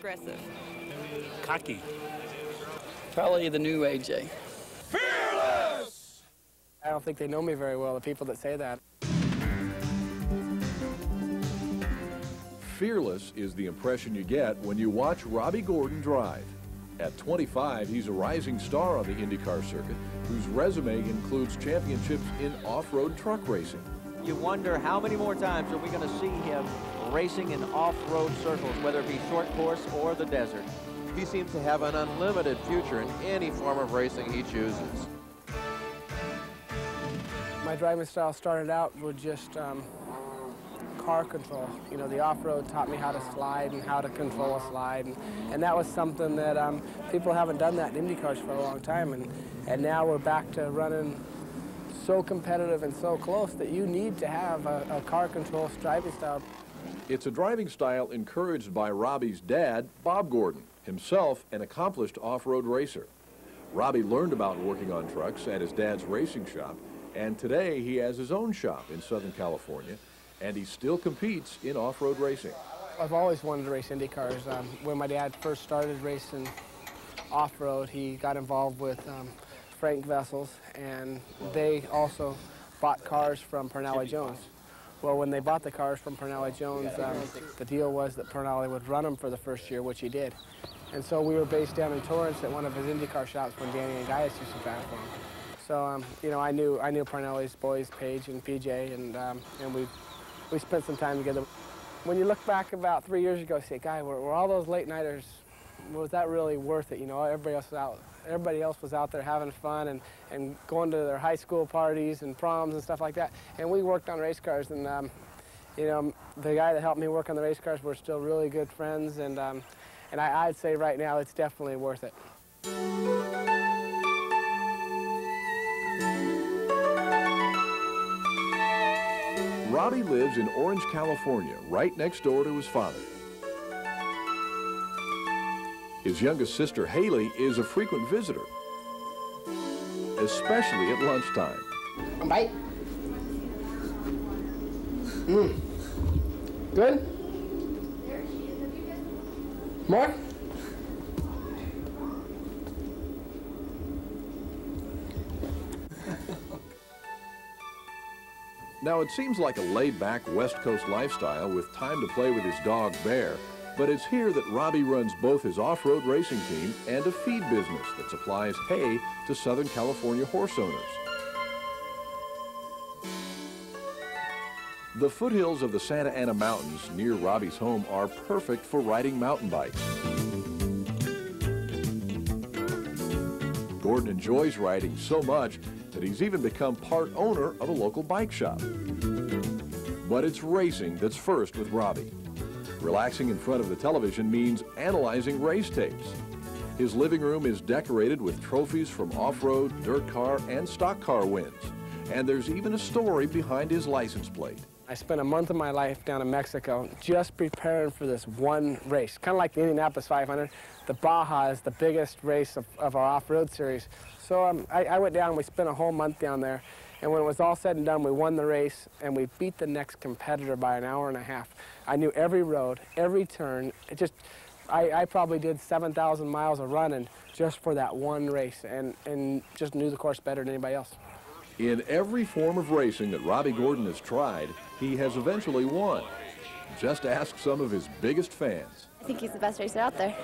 aggressive. Cocky. Probably the new AJ. Fearless! I don't think they know me very well, the people that say that. Fearless is the impression you get when you watch Robby Gordon drive. At 25, he's a rising star on the IndyCar circuit, whose resume includes championships in off-road truck racing. You wonder how many more times are we going to see him racing in off-road circles, whether it be short course or the desert. He seems to have an unlimited future in any form of racing he chooses. My driving style started out with just car control. You know, the off-road taught me how to slide and how to control a slide, and that was something that people haven't done that in Indy cars for a long time, and now we're back to running so competitive and so close that you need to have a car control driving style. It's a driving style encouraged by Robby's dad, Bob Gordon, himself an accomplished off-road racer. Robby learned about working on trucks at his dad's racing shop, and today he has his own shop in Southern California, and he still competes in off-road racing. I've always wanted to race Indy cars. When my dad first started racing off-road, he got involved with Frank Vessels, and they also bought cars from Pernally Jones. Well, when they bought the cars from Pernally Jones, the deal was that Pernally would run them for the first year, which he did. And so we were based down in Torrance at one of his IndyCar shops when Danny and Gaius used to drive for him. So, you know, I knew Pernally's boys, Paige and PJ, and we spent some time together. When you look back about 3 years ago, you say, "Guy, were all those late-nighters, was that really worth it?" You know, everybody else was out there having fun and going to their high school parties and proms and stuff like that. And we worked on race cars, and you know, the guy that helped me work on the race cars, we're still really good friends, and I'd say right now it's definitely worth it. Robby lives in Orange, California, right next door to his father. His youngest sister, Haley, is a frequent visitor, especially at lunchtime. A bite? Good? More? Now, it seems like a laid-back West Coast lifestyle with time to play with his dog, Bear, but it's here that Robby runs both his off-road racing team and a feed business that supplies hay to Southern California horse owners. The foothills of the Santa Ana Mountains near Robby's home are perfect for riding mountain bikes. Gordon enjoys riding so much that he's even become part owner of a local bike shop. But it's racing that's first with Robby. Relaxing in front of the television means analyzing race tapes. His living room is decorated with trophies from off-road, dirt car, and stock car wins. And there's even a story behind his license plate. I spent a month of my life down in Mexico just preparing for this one race. Kind of like the Indianapolis 500, the Baja is the biggest race of our off-road series. So I went down, we spent a whole month down there, and when it was all said and done, we won the race, and we beat the next competitor by an hour and a half. I knew every road, every turn. I probably did 7,000 miles of running just for that one race, and just knew the course better than anybody else. In every form of racing that Robby Gordon has tried, he has eventually won. Just ask some of his biggest fans. I think he's the best racer out there.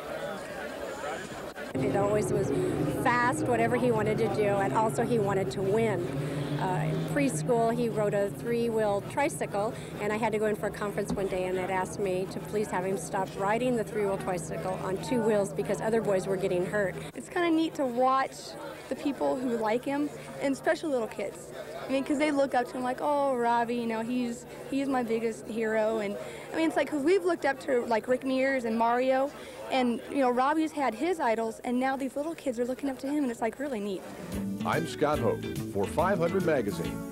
It always was fast, whatever he wanted to do, and also he wanted to win. In preschool, he rode a three-wheel tricycle, and I had to go in for a conference one day, and they'd asked me to please have him stop riding the three-wheel tricycle on two wheels because other boys were getting hurt. It's kind of neat to watch the people who like him, and especially little kids. I mean, because they look up to him like, oh, Robby, you know, he's my biggest hero. And I mean, it's like, because we've looked up to like Rick Mears and Mario, and you know, Robby's had his idols, and now these little kids are looking up to him, and it's like really neat. I'm Scott Hope for 500 Magazine.